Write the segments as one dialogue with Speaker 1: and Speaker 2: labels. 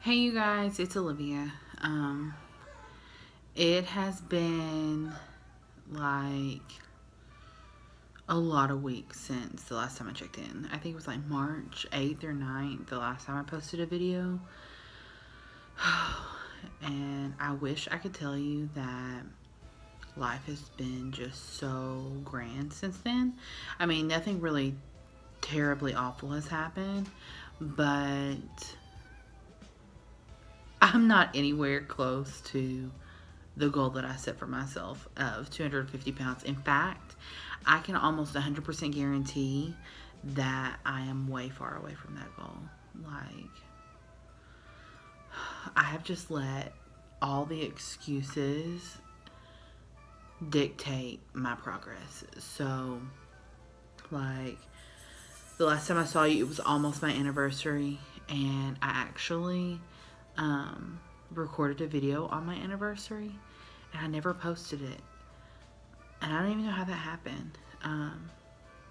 Speaker 1: Hey you guys, it's Olivia. It has been like a lot of weeks since the last time I checked in. I think it was like March 8th or 9th the last time I posted a video. And I wish I could tell you that life has been just so grand since then. I mean, nothing really terribly awful has happened, but I'm not anywhere close to the goal that I set for myself of 250 pounds. In fact, I can almost 100% guarantee that I am way far away from that goal. Like, I have just let all the excuses dictate my progress. So, like, the last time I saw you, it was almost my anniversary, and I actually recorded a video on my anniversary, and I never posted it. And I don't even know how that happened.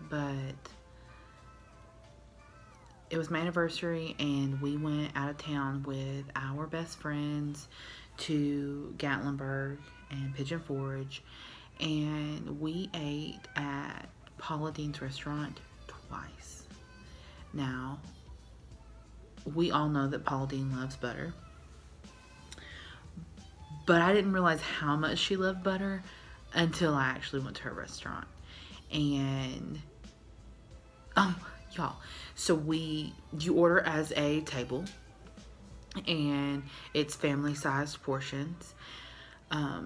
Speaker 1: But it was my anniversary, and we went out of town with our best friends to Gatlinburg and Pigeon Forge, and we ate at Paula Dean's restaurant twice. Now, we all know that Paula Dean loves butter, but I didn't realize how much she loved butter until I actually went to her restaurant. And y'all, so you order as a table, and it's family sized portions.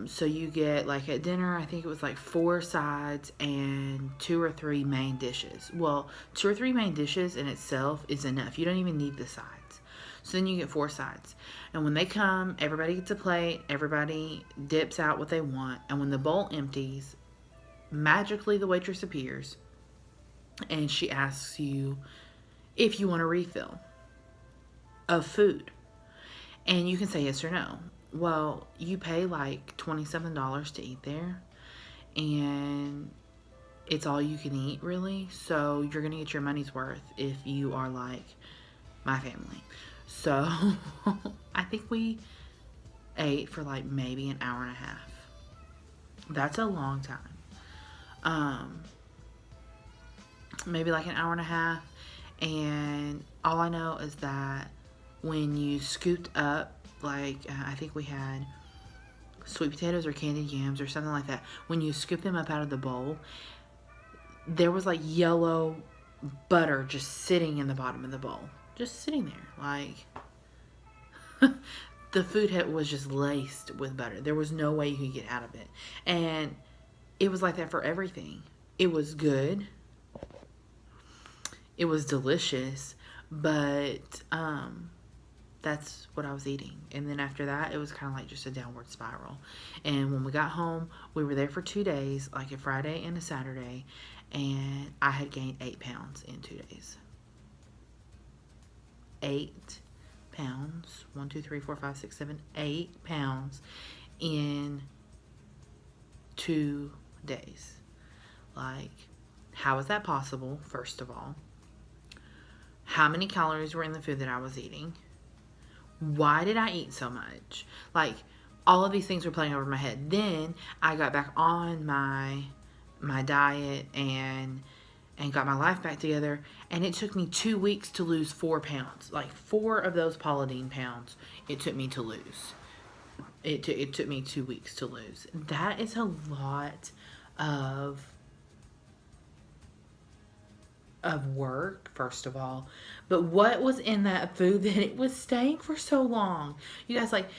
Speaker 1: So you get, like, at dinner, I think it was like 4 sides and 2 or 3 main dishes. Well, 2 or 3 main dishes in itself is enough. You don't even need the sides. So then you get 4 sides. And when they come, everybody gets a plate, everybody dips out what they want, and when the bowl empties, magically the waitress appears and she asks you if you want a refill of food. And you can say yes or no. Well, you pay like $27 to eat there, and it's all you can eat, really. So you're going to get your money's worth if you are like my family. So I think we ate for like maybe an hour and a half. That's a long time. Maybe like an hour and a half. And all I know is that when you scooped up, like, I think we had sweet potatoes or candied yams or something like that. When you scoop them up out of the bowl, there was like yellow butter just sitting in the bottom of the bowl. Just sitting there. Like, the food was just laced with butter. There was no way you could get out of it. And it was like that for everything. It was good. It was delicious. But, that's what I was eating. And then after that, it was kind of like just a downward spiral. And when we got home, we were there for 2 days, like a Friday and a Saturday, and I had gained 8 pounds in 2 days. 8 pounds. 1, 2, 3, 4, 5, 6, 7, 8 pounds in 2 days. Like, how is that possible, first of all? How many calories were in the food that I was eating? Why did I eat so much? Like, all of these things were playing over my head. Then I got back on my diet and got my life back together, and it took me 2 weeks to lose 4 pounds. Like, 4 of those Paula Deen pounds it took me to lose. It took me 2 weeks to lose. That is a lot of work, first of all. But what was in that food that it was staying for so long? You guys, like,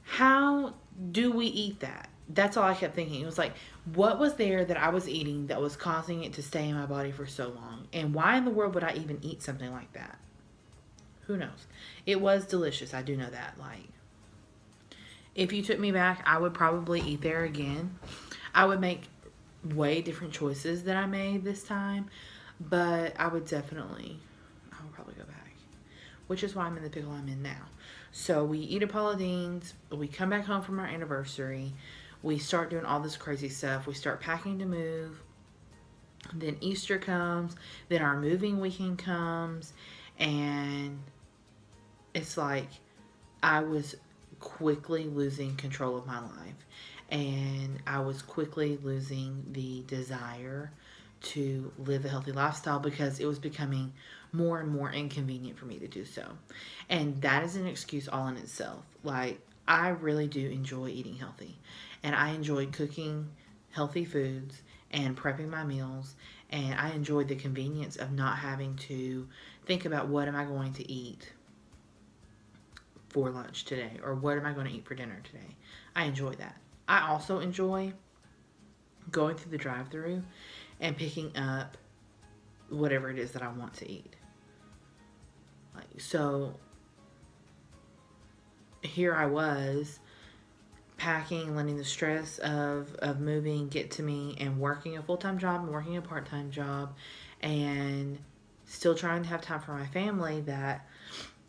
Speaker 1: how do we eat that? That's all I kept thinking. It was like, what was there that I was eating that was causing it to stay in my body for so long? And why in the world would I even eat something like that? Who knows? It was delicious. I do know that. Like, if you took me back, I would probably eat there again. I would make way different choices than I made this time. But I would probably go back. Which is why I'm in the pickle I'm in now. So we eat at Paula Deen's. We come back home from our anniversary. We start doing all this crazy stuff. We start packing to move. Then Easter comes. Then our moving weekend comes. And it's like I was quickly losing control of my life, and I was quickly losing the desire to live a healthy lifestyle because it was becoming more and more inconvenient for me to do so. And that is an excuse all in itself. Like, I really do enjoy eating healthy, and I enjoy cooking healthy foods and prepping my meals, and I enjoy the convenience of not having to think about what am I going to eat for lunch today or what am I going to eat for dinner today. I enjoy that. I also enjoy going through the drive-through and picking up whatever it is that I want to eat. Like, so here I was packing, letting the stress of moving get to me, and working a full-time job and working a part-time job, and still trying to have time for my family, that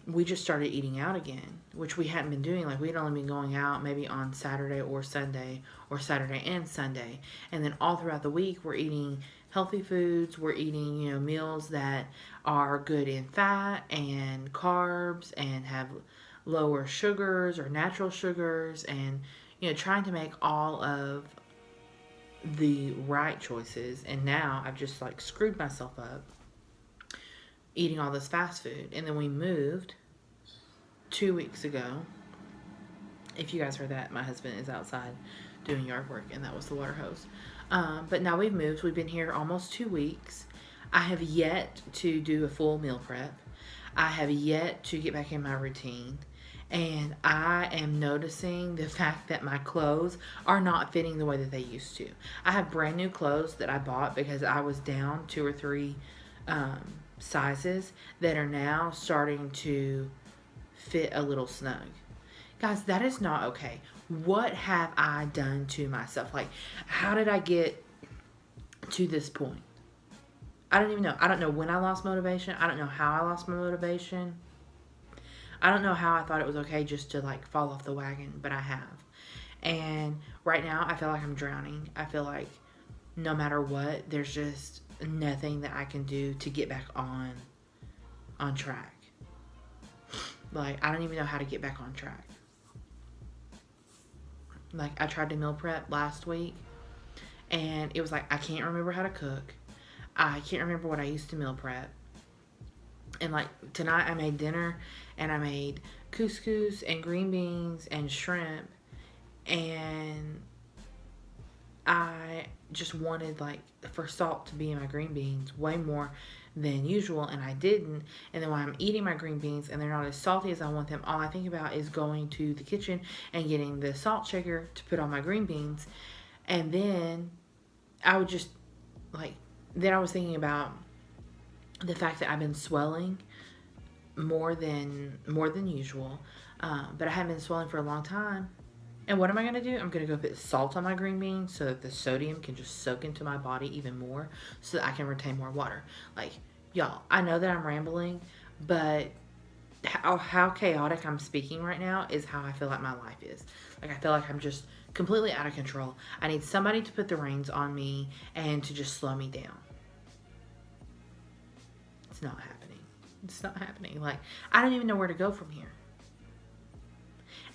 Speaker 1: we just started eating out again, which we hadn't been doing. Like, we'd only been going out maybe on Saturday or Sunday, or Saturday and Sunday. And then all throughout the week, we're eating healthy foods. We're eating, meals that are good in fat and carbs and have lower sugars or natural sugars, and, trying to make all of the right choices. And now I've just like screwed myself up eating all this fast food. And then we moved 2 weeks ago. If you guys heard that, my husband is outside doing yard work, and that was the water hose. But now we've moved. We've been here almost 2 weeks. I have yet to do a full meal prep. I have yet to get back in my routine. And I am noticing the fact that my clothes are not fitting the way that they used to. I have brand new clothes that I bought because I was down 2 or 3 sizes that are now starting to fit a little snug. Guys, that is not okay. What have I done to myself? Like, how did I get to this point? I don't even know. I don't know when I lost motivation. I don't know how I lost my motivation. I don't know how I thought it was okay just to like fall off the wagon, but I have. And right now I feel like I'm drowning. I feel like no matter what, there's just nothing that I can do to get back on track. Like, I don't even know how to get back on track. Like, I tried to meal prep last week, and it was like, I can't remember how to cook. I can't remember what I used to meal prep. And like, tonight I made dinner, and I made couscous and green beans and shrimp, and I just wanted like for salt to be in my green beans way more than usual, and I didn't. And then when I'm eating my green beans and they're not as salty as I want them, all I think about is going to the kitchen and getting the salt shaker to put on my green beans. And then I would just like, then I was thinking about the fact that I've been swelling more than usual, but I haven't been swelling for a long time. And what am I going to do? I'm going to go put salt on my green beans so that the sodium can just soak into my body even more so that I can retain more water. Like, y'all, I know that I'm rambling, but how chaotic I'm speaking right now is how I feel like my life is. Like, I feel like I'm just completely out of control. I need somebody to put the reins on me and to just slow me down. It's not happening. It's not happening. Like, I don't even know where to go from here.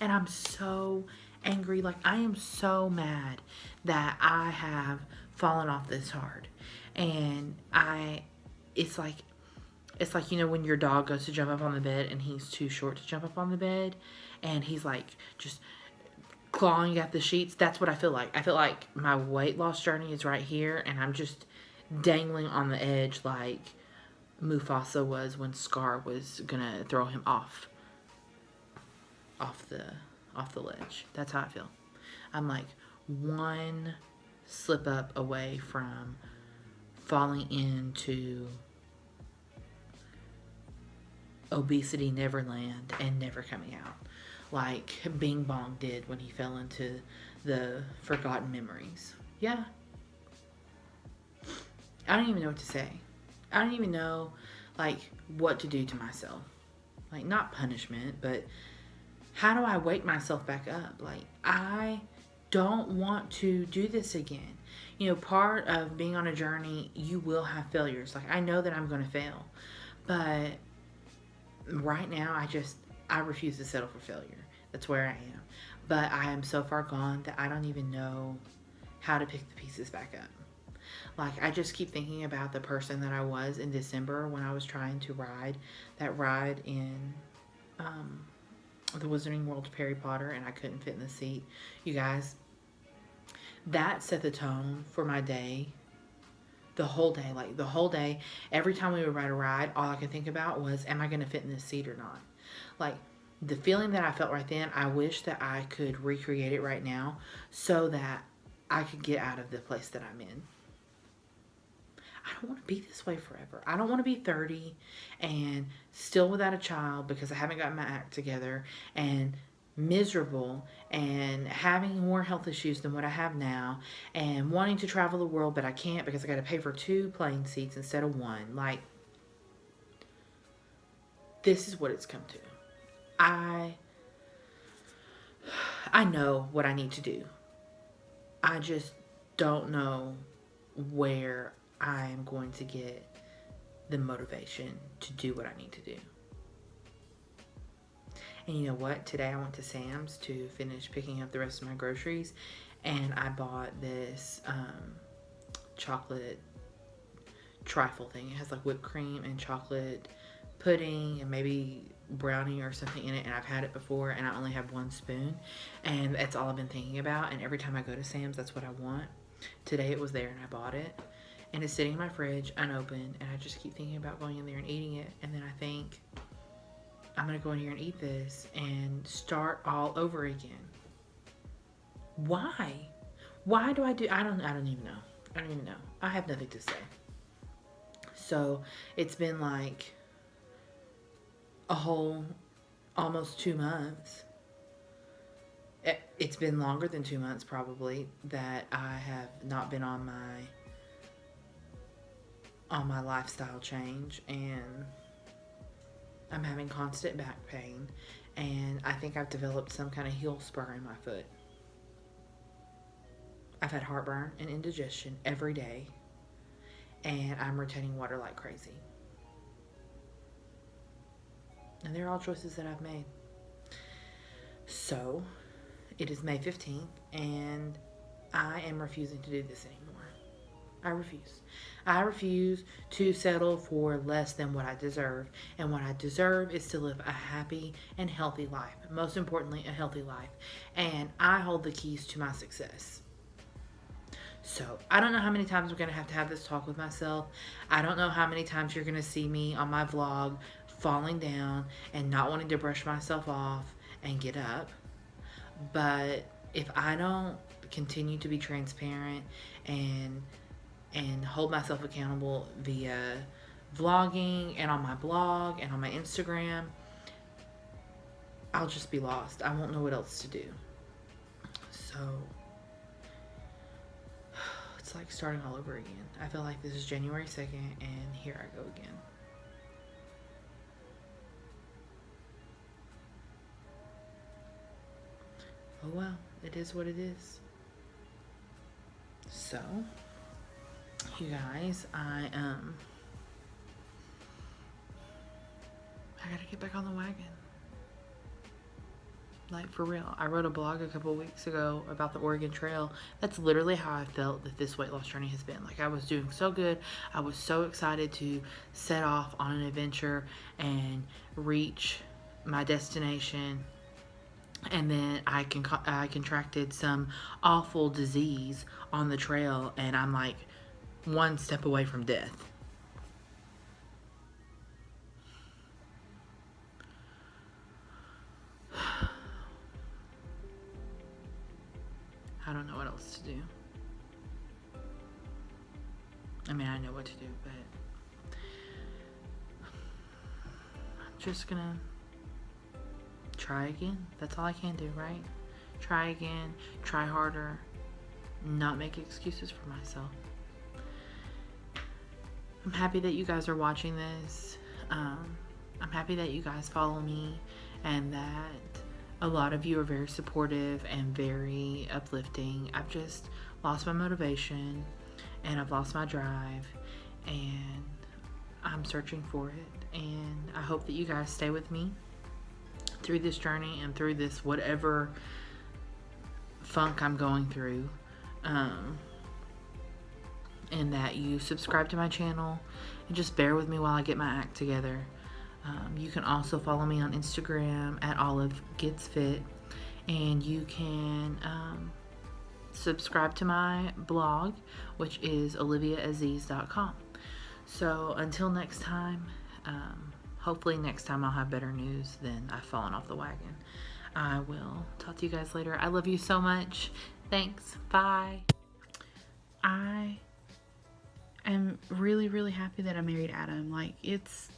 Speaker 1: And I'm so angry. Like, I am so mad that I have fallen off this hard. And it's like, when your dog goes to jump up on the bed and he's too short to jump up on the bed, and he's like just clawing at the sheets. That's what I feel like. I feel like my weight loss journey is right here, and I'm just dangling on the edge like Mufasa was when Scar was gonna throw him off the ledge. That's how I feel. I'm like one slip up away from falling into obesity neverland and never coming out, like Bing Bong did when he fell into the forgotten memories. Yeah. I don't even know what to say. I don't even know, like, what to do to myself. Like, not punishment, but how do I wake myself back up? Like, I don't want to do this again. Part of being on a journey, you will have failures. Like, I know that I'm going to fail. But right now, I refuse to settle for failure. That's where I am. But I am so far gone that I don't even know how to pick the pieces back up. Like, I just keep thinking about the person that I was in December when I was trying to ride that ride in um, the Wizarding World of Harry Potter and I couldn't fit in the seat. You guys, that set the tone for my day. The whole day, like the whole day, every time we would ride a ride, all I could think about was, am I going to fit in this seat or not? Like, the feeling that I felt right then, I wish that I could recreate it right now so that I could get out of the place that I'm in. I don't want to be this way forever. I don't want to be 30 and still without a child because I haven't gotten my act together and miserable and having more health issues than what I have now and wanting to travel the world, but I can't because I got to pay for 2 plane seats instead of 1. Like, this is what it's come to. I know what I need to do. I just don't know where I am going to get the motivation to do what I need to do. And you know what? Today I went to Sam's to finish picking up the rest of my groceries, and I bought this chocolate trifle thing. It has like whipped cream and chocolate pudding and maybe brownie or something in it, and I've had it before and I only have 1 spoon, and that's all I've been thinking about, and every time I go to Sam's that's what I want. Today it was there and I bought it, and it's sitting in my fridge unopened, and I just keep thinking about going in there and eating it, and then I think I'm gonna go in here and eat this and start all over again. Why do I do? I don't even know. I have nothing to say. So it's been like a whole almost 2 months. It's been longer than 2 months probably that I have not been on my lifestyle change, and I'm having constant back pain, and I think I've developed some kind of heel spur in my foot. I've had heartburn and indigestion every day, and I'm retaining water like crazy. And they're all choices that I've made. So, it is May 15th, and I am refusing to do this anymore. I refuse. I refuse to settle for less than what I deserve. And what I deserve is to live a happy and healthy life. Most importantly, a healthy life. And I hold the keys to my success. So, I don't know how many times we're going to have this talk with myself. I don't know how many times you're going to see me on my vlog falling down and not wanting to brush myself off and get up. But if I don't continue to be transparent and hold myself accountable via vlogging and on my blog and on my Instagram, I'll just be lost. I won't know what else to do. So it's like starting all over again. I feel like this is January 2nd and here I go again. Oh well, it is what it is. So, you guys, I gotta get back on the wagon. Like, for real. I wrote a blog a couple weeks ago about the Oregon Trail. That's literally how I felt that this weight loss journey has been. Like, I was doing so good. I was so excited to set off on an adventure and reach my destination. And then I contracted some awful disease on the trail, and I'm like 1 step away from death. I don't know what else to do. I mean, I know what to do, but I'm just gonna try again. That's all I can do, right? Try again, try harder, not make excuses for myself. I'm happy that you guys are watching this. I'm happy that you guys follow me and that a lot of you are very supportive and very uplifting. I've just lost my motivation and I've lost my drive, and I'm searching for it, and I hope that you guys stay with me through this journey and through this whatever funk I'm going through. And that you subscribe to my channel and just bear with me while I get my act together. You can also follow me on Instagram at OliveGetsFit, and you can subscribe to my blog, which is oliviaaziz.com. So until next time, hopefully next time I'll have better news than I've fallen off the wagon. I will talk to you guys later. I love you so much. Thanks. Bye. I am really, really happy that I married Adam. Like, it's,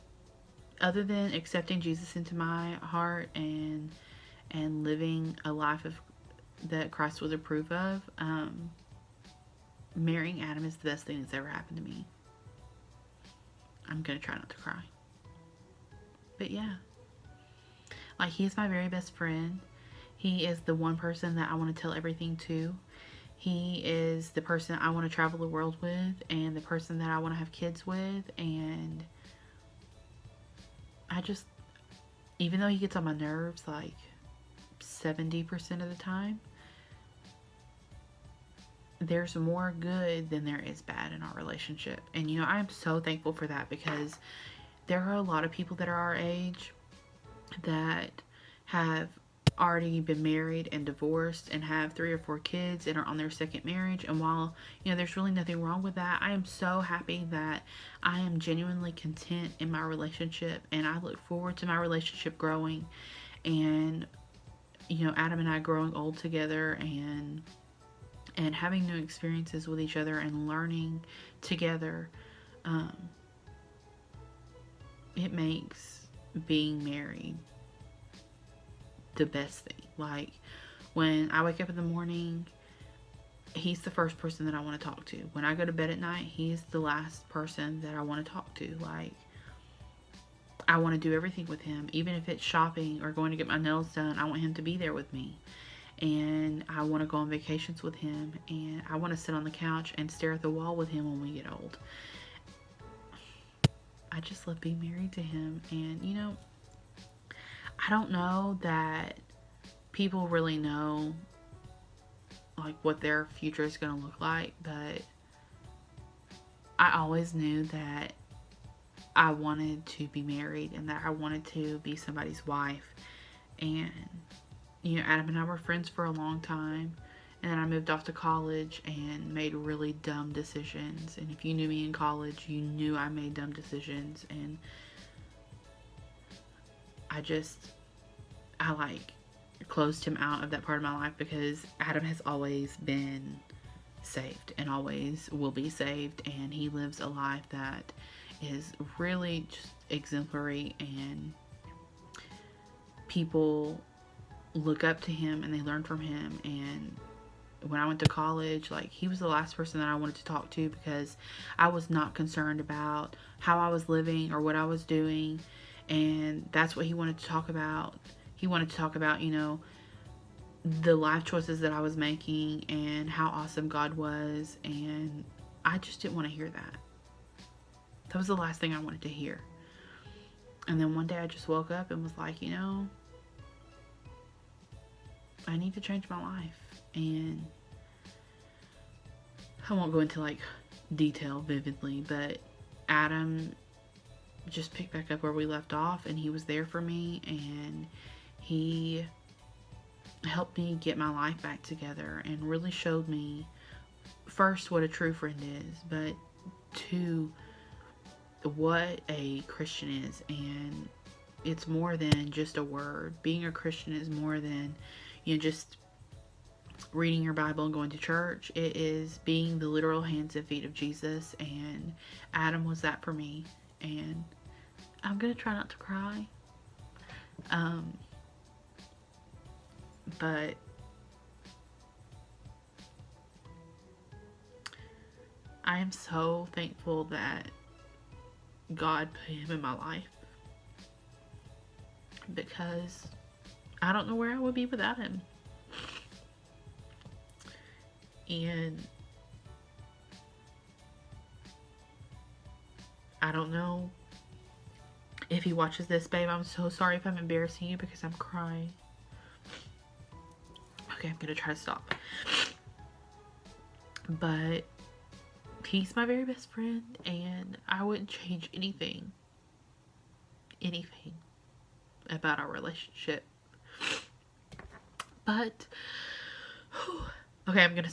Speaker 1: other than accepting Jesus into my heart and living a life that Christ would approve of, marrying Adam is the best thing that's ever happened to me. I'm gonna try not to cry. But yeah. Like, he is my very best friend. He is the one person that I want to tell everything to. He is the person I want to travel the world with, and the person that I want to have kids with. And I just, even though he gets on my nerves like 70% of the time, there's more good than there is bad in our relationship. And you know, I am so thankful for that, because there are a lot of people that are our age that have already been married and divorced and have 3 or 4 kids and are on their second marriage. And while, you know, there's really nothing wrong with that, I am so happy that I am genuinely content in my relationship, and I look forward to my relationship growing, and, you know, Adam and I growing old together, and having new experiences with each other and learning together. It makes being married the best thing. Like, when I wake up in the morning, he's the first person that I want to talk to. When I go to bed at night, he's the last person that I want to talk to. Like, I want to do everything with him. Even if it's shopping or going to get my nails done, I want him to be there with me. And I want to go on vacations with him, and I want to sit on the couch and stare at the wall with him when we get old. I just love being married to him. And, you know, I don't know that people really know, like, what their future is going to look like, but I always knew that I wanted to be married and that I wanted to be somebody's wife. And, you know, Adam and I were friends for a long time, and then I moved off to college and made really dumb decisions. And if you knew me in college, you knew I made dumb decisions. And I like closed him out of that part of my life, because Adam has always been saved and always will be saved, and he lives a life that is really just exemplary, and people look up to him and they learn from him. And when I went to college, like, he was the last person that I wanted to talk to, because I was not concerned about how I was living or what I was doing. And that's what he wanted to talk about. He wanted to talk about, you know, the life choices that I was making and how awesome God was. And I just didn't want to hear that. That was the last thing I wanted to hear. And then one day I just woke up and was like, you know, I need to change my life. And I won't go into like detail vividly, but Adam just picked back up where we left off, and he was there for me, and he helped me get my life back together, and really showed me, first, what a true friend is, but 2, what a Christian is. And it's more than just a word. Being a Christian is more than, you know, just reading your Bible and going to church. It is being the literal hands and feet of Jesus, and Adam was that for me. And I'm gonna try not to cry, but I am so thankful that God put him in my life, because I don't know where I would be without him. And I don't know If he watches this, babe, I'm so sorry if I'm embarrassing you because I'm crying. Okay, I'm gonna try to stop. But he's my very best friend, and I wouldn't change anything about our relationship. But okay, I'm gonna